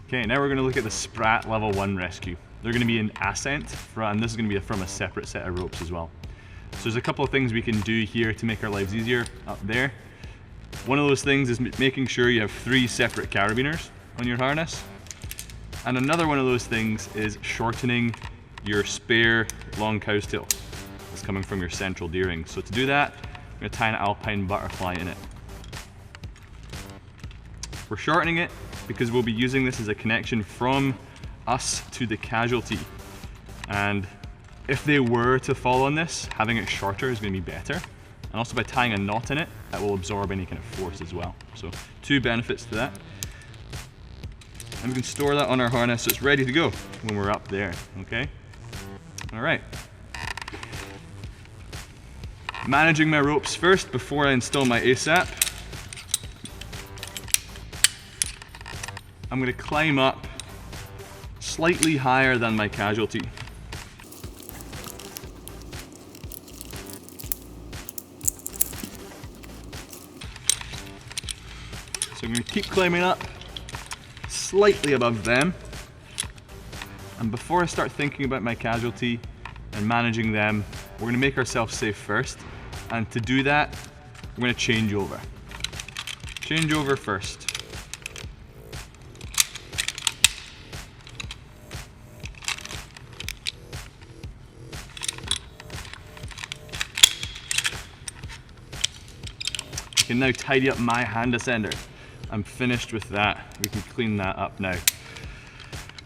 Okay, now we're going to look at the SPRAT level 1 rescue. They're going to be in Ascent, and this is going to be from a separate set of ropes as well. So there's a couple of things we can do here to make our lives easier up there. One of those things is making sure you have 3 separate carabiners on your harness. And another one of those things is shortening your spare long cow's tail that's coming from your central D-ring. So to do that, I'm going to tie an alpine butterfly in it. We're shortening it because we'll be using this as a connection from us to the casualty. And if they were to fall on this, having it shorter is going to be better. And also by tying a knot in it, that will absorb any kind of force as well. So 2 benefits to that. And we can store that on our harness so it's ready to go when we're up there, okay? All right. Managing my ropes first before I install my ASAP. I'm going to climb up slightly higher than my casualty. So I'm going to keep climbing up slightly above them. And before I start thinking about my casualty and managing them, we're going to make ourselves safe first. And to do that, we're going to change over. Change over first. I can now tidy up my hand ascender. I'm finished with that. We can clean that up now.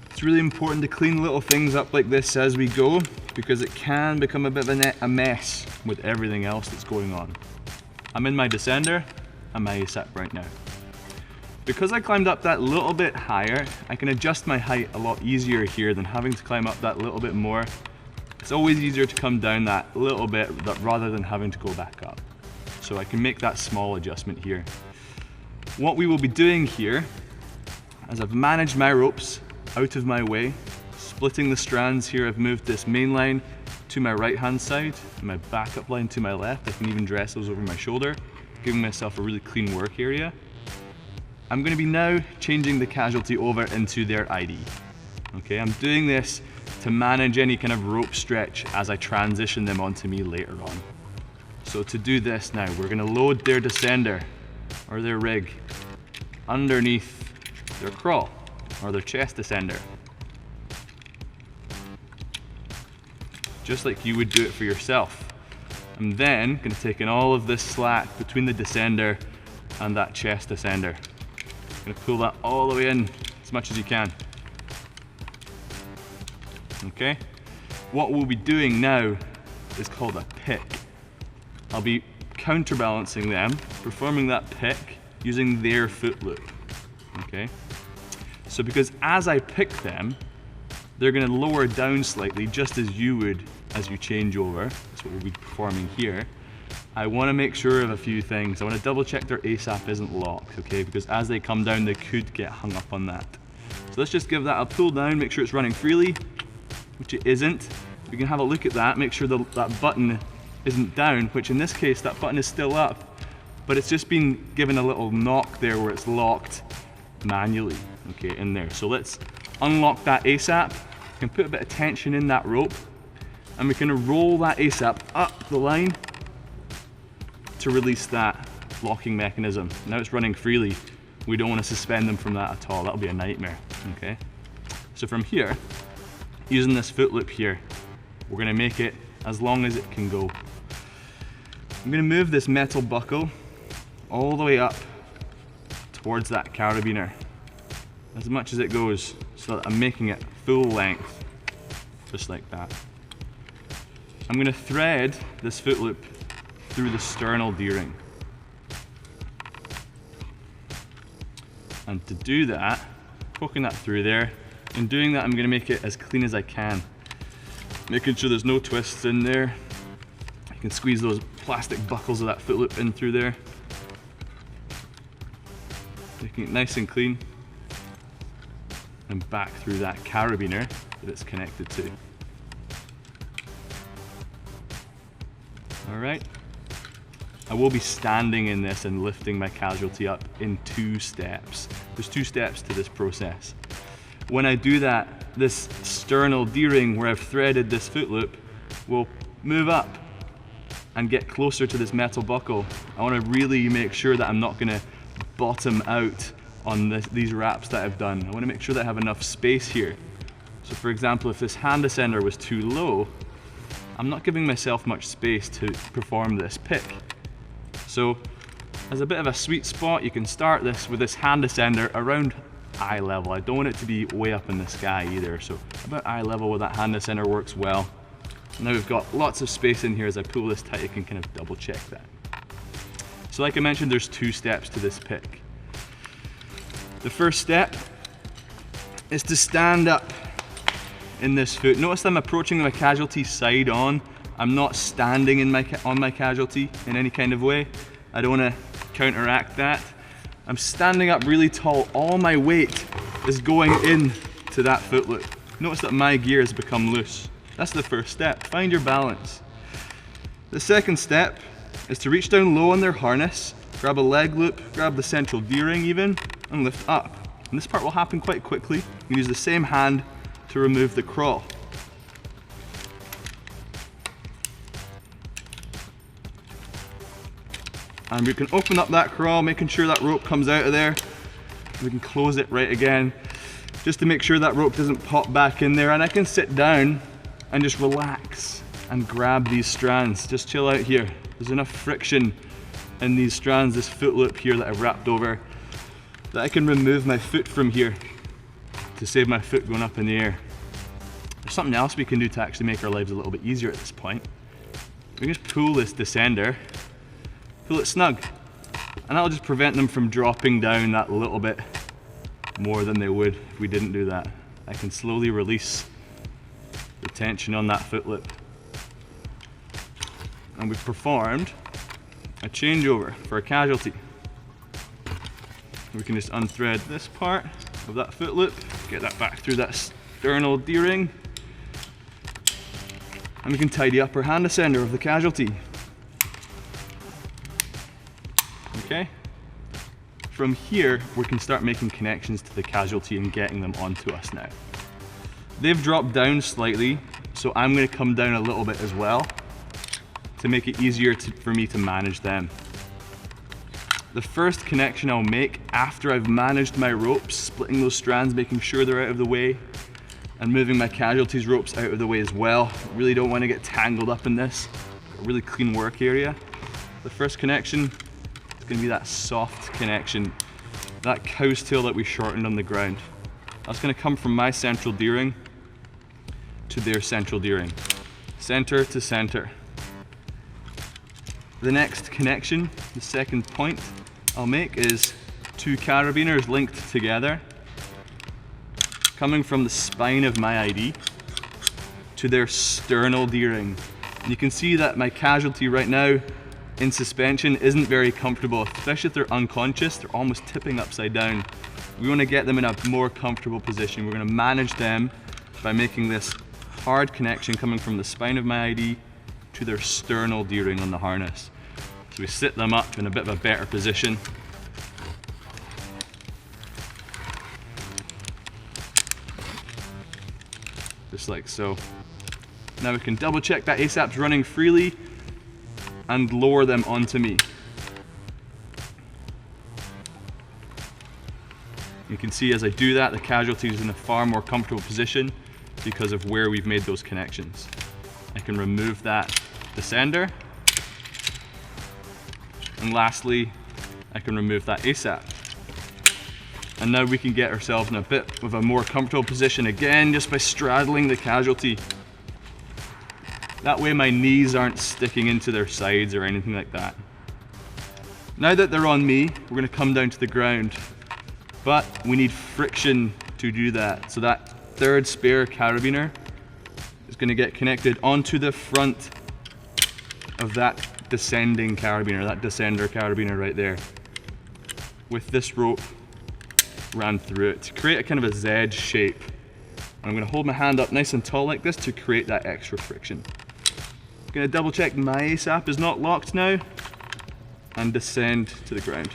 It's really important to clean little things up like this as we go, because it can become a bit of a mess with everything else that's going on. I'm in my descender and my ASAP right now. Because I climbed up that little bit higher, I can adjust my height a lot easier here than having to climb up that little bit more. It's always easier to come down that little bit rather than having to go back up. So I can make that small adjustment here. What we will be doing here, as I've managed my ropes out of my way, splitting the strands here, I've moved this main line to my right hand side, and my backup line to my left. I can even dress those over my shoulder, giving myself a really clean work area. I'm going to be now changing the casualty over into their ID. Okay, I'm doing this to manage any kind of rope stretch as I transition them onto me later on. So to do this now, we're going to load their descender or their rig underneath their crawl or their chest descender. Just like you would do it for yourself. I'm then going to take in all of this slack between the descender and that chest descender. I'm going to pull that all the way in as much as you can. Okay? What we'll be doing now is called a pick. I'll be counterbalancing them, performing that pick using their foot loop. Okay? So because as I pick them, they're going to lower down slightly just as you would as you change over. That's what we'll be performing here. I want to make sure of a few things. I want to double check their ASAP isn't locked, okay? Because as they come down, they could get hung up on that. So let's just give that a pull down, make sure it's running freely, which it isn't. We can have a look at that, make sure that button isn't down, which in this case, that button is still up, but it's just been given a little knock there where it's locked manually, okay, in there. So let's unlock that ASAP. We can put a bit of tension in that rope, and we can roll that ASAP up the line to release that locking mechanism. Now it's running freely. We don't want to suspend them from that at all. That'll be a nightmare, okay? So from here, using this foot loop here, we're going to make it as long as it can go. I'm going to move this metal buckle all the way up towards that carabiner as much as it goes, so that I'm making it full length, just like that. I'm going to thread this foot loop through the sternal D-ring. And to do that, poking that through there, in doing that I'm going to make it as clean as I can, making sure there's no twists in there. You can squeeze those plastic buckles of that foot loop in through there, making it nice and clean, and back through that carabiner that it's connected to. Alright, I will be standing in this and lifting my casualty up in 2 steps. There's 2 steps to this process. when I do that, this sternal D-ring where I've threaded this foot loop will move up and get closer to this metal buckle. I want to really make sure that I'm not going to bottom out on these wraps that I've done. I want to make sure that I have enough space here. So for example, if this hand ascender was too low, I'm not giving myself much space to perform this pick. So as a bit of a sweet spot, you can start this with this hand ascender around eye level. I don't want it to be way up in the sky either, so about eye level with that hand ascender works well. Now we've got lots of space in here. As I pull this tight, I can kind of double check that. So like I mentioned, there's 2 steps to this pick. The first step is to stand up in this foot. Notice I'm approaching my casualty side on. I'm not standing on my casualty in any kind of way. I don't want to counteract that. I'm standing up really tall. All my weight is going in to that foot loop. Notice that my gear has become loose. That's the first step. Find your balance. The second step is to reach down low on their harness, grab a leg loop, grab the central D-ring even, and lift up. And this part will happen quite quickly. You can use the same hand to remove the crawl. And we can open up that crawl, making sure that rope comes out of there. We can close it right again, just to make sure that rope doesn't pop back in there. And I can sit down and just relax and grab these strands. Just chill out here. There's enough friction in these strands, this foot loop here that I've wrapped over, that I can remove my foot from here to save my foot going up in the air. There's something else we can do to actually make our lives a little bit easier at this point. We can just pull this descender, pull it snug, and that'll just prevent them from dropping down that little bit more than they would if we didn't do that. I can slowly release the tension on that foot loop. And we've performed a changeover for a casualty. We can just unthread this part of that foot loop, get that back through that sternal D-ring, and we can tidy up our hand ascender of the casualty. Okay? From here, we can start making connections to the casualty and getting them onto us now. They've dropped down slightly, so I'm going to come down a little bit as well to make it easier for me to manage them. The first connection I'll make after I've managed my ropes, splitting those strands, making sure they're out of the way, and moving my casualties ropes out of the way as well. I really don't want to get tangled up in this. Got a really clean work area. The first connection is going to be that soft connection, that cow's tail that we shortened on the ground. That's going to come from my central D-ring to their central D-ring, center to center. The next connection, the second point I'll make, is 2 carabiners linked together, coming from the spine of my ID to their sternal D-ring. And you can see that my casualty right now in suspension isn't very comfortable, especially if they're unconscious. They're almost tipping upside down. We want to get them in a more comfortable position. We're going to manage them by making this hard connection coming from the spine of my ID to their sternal D-ring on the harness. So we sit them up in a bit of a better position. Just like so. Now we can double check that ASAP's running freely and lower them onto me. You can see as I do that, the casualty is in a far more comfortable position because of where we've made those connections. I can remove that descender. And lastly, I can remove that ASAP. And now we can get ourselves in a bit of a more comfortable position again, just by straddling the casualty. That way my knees aren't sticking into their sides or anything like that. Now that they're on me, we're going to come down to the ground. But we need friction to do that. So that third spare carabiner is going to get connected onto the front of that descending carabiner, that descender carabiner right there, with this rope ran through it to create a kind of a Z shape. And I'm going to hold my hand up nice and tall like this to create that extra friction. I'm going to double check my ASAP is not locked now and descend to the ground.